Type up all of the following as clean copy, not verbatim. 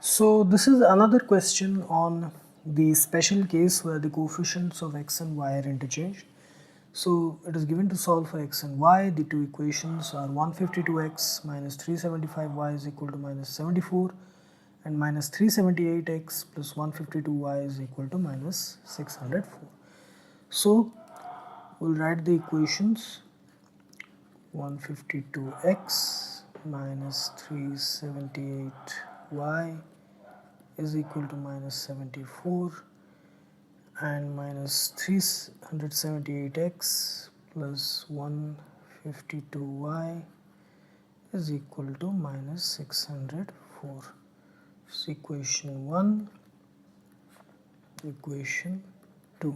So this is another question on the special case where the coefficients of x and y are interchanged. So it is given to solve for x and y. The two equations are 152x minus 375y is equal to minus 74 and minus 378x plus 152y is equal to minus 604. So we'll write the equations. 152x minus 378y is equal to minus 74 and minus 378x plus 152y is equal to minus 604. So equation 1, equation 2.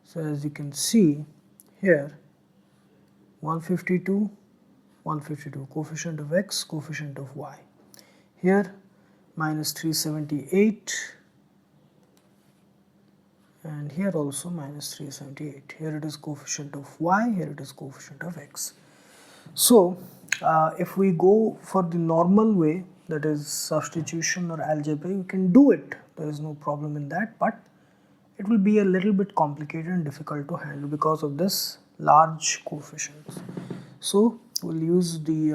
So as you can see here, 152, 152, coefficient of x, coefficient of y. Here minus 378 and here also minus 378. Here it is coefficient of y, here it is coefficient of x. So if we go for the normal way, that is substitution or algebra, you can do it, there is no problem in that, but it will be a little bit complicated and difficult to handle because of this large coefficients. So we'll use the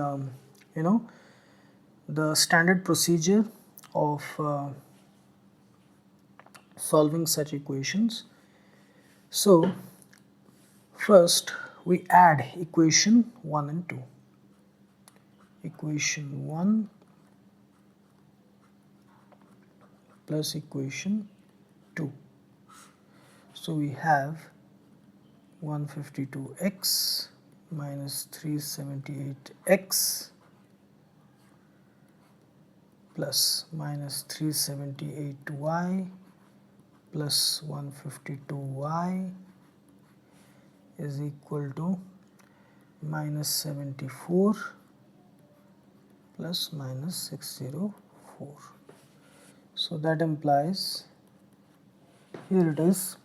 the standard procedure of solving such equations. So first we add equation 1 and 2. Equation 1 plus equation 2. So we have 152x minus 378x plus minus 378y plus 152y is equal to minus 74 plus minus 604. So that implies, here it is,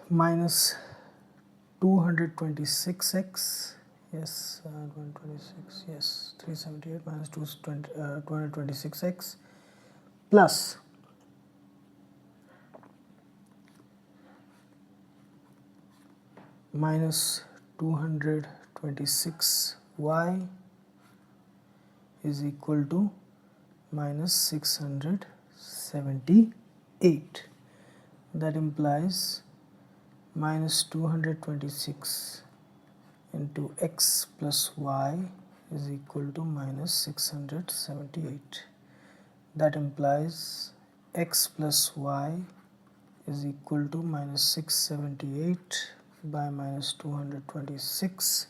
minus 226x, yes, 126, yes, 378 minus 226x plus minus 226y is equal to minus 678. That implies minus 226 into x plus y is equal to minus 678. That implies x plus y is equal to minus 678 by minus 226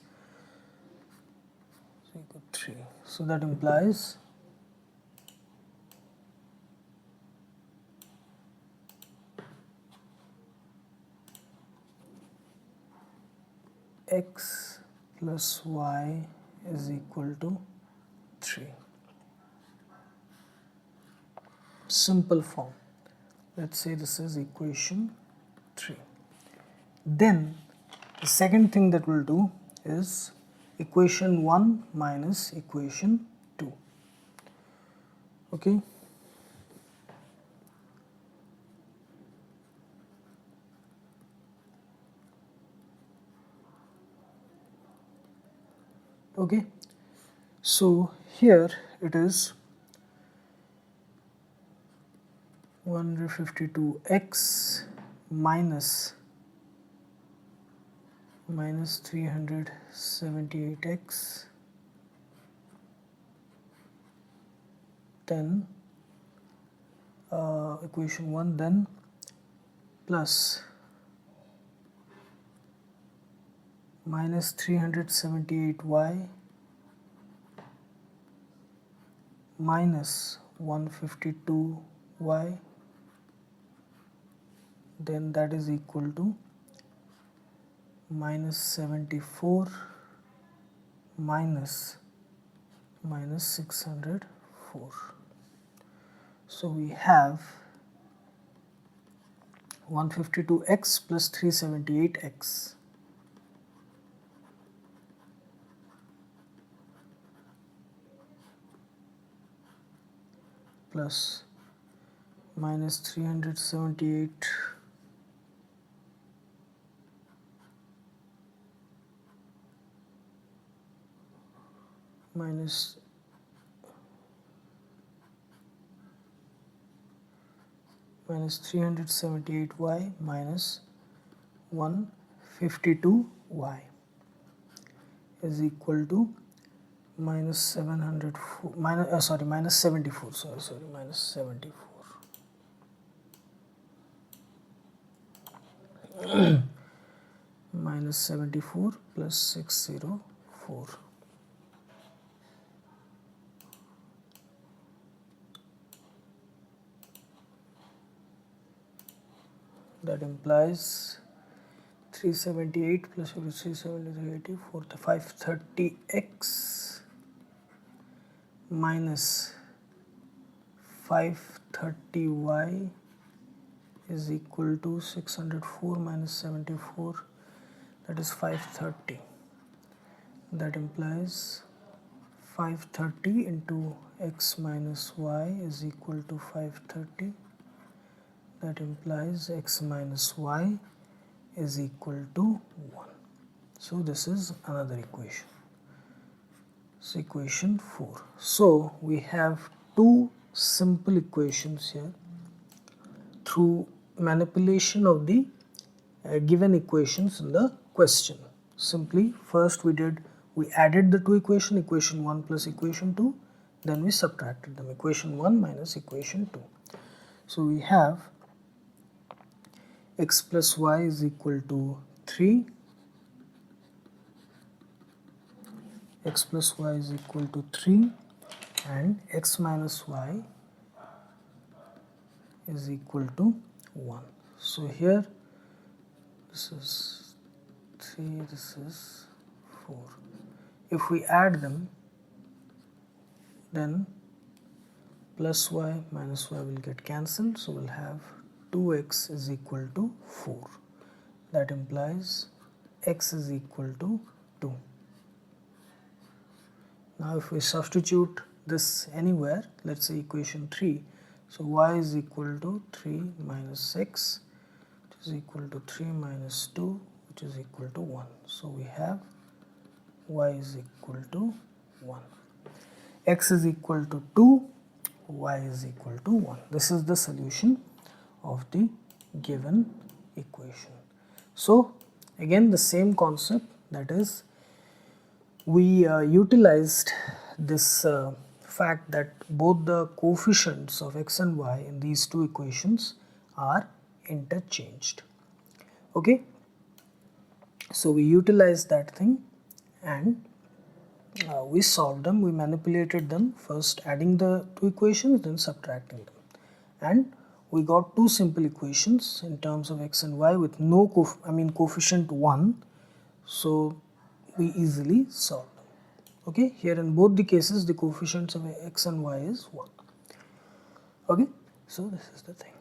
is equal to 3. So that implies x plus y is equal to 3. Simple form. Let's say this is equation 3. Then the second thing that we'll do is equation 1 minus equation 2. Okay. Okay. So here it is 152x minus 378x, then equation 1, then plus minus 378y minus 152y, then that is equal to minus 74 minus 604. So we have 152x plus 378x plus minus 378 minus minus 378y minus 152y is equal to minus 704 minus minus 74 minus 74 minus 74 plus 604. That implies 378 plus 373 530x minus 530y is equal to 604 minus 74, that is 530. That implies 530 into x minus y is equal to 530. That implies x minus y is equal to 1. So this is another equation. So equation 4. So we have two simple equations here through manipulation of the given equations in the question. Simply first we added the two equations, equation 1 plus equation 2, then we subtracted them, equation 1 minus equation 2. So we have x plus y is equal to 3, x plus y is equal to 3, and x minus y is equal to 1. So here this is 3, this is 4. If we add them, then plus y minus y will get cancelled, so we'll have 2x is equal to 4. That implies x is equal to 2. Now if we substitute this anywhere, let's say equation 3, so y is equal to 3 minus x, which is equal to 3 minus 2, which is equal to 1. So we have y is equal to 1. X is equal to 2, y is equal to 1. This is the solution of the given equation. So again the same concept, that is we utilized this fact that both the coefficients of x and y in these two equations are interchanged. Okay, so we utilized that thing and we solved them, we manipulated them, first adding the two equations, then subtracting them, and we got two simple equations in terms of x and y with no coefficient 1, so we easily solved them. Okay, here in both the cases the coefficients of x and y is 1. Okay, so this is the thing.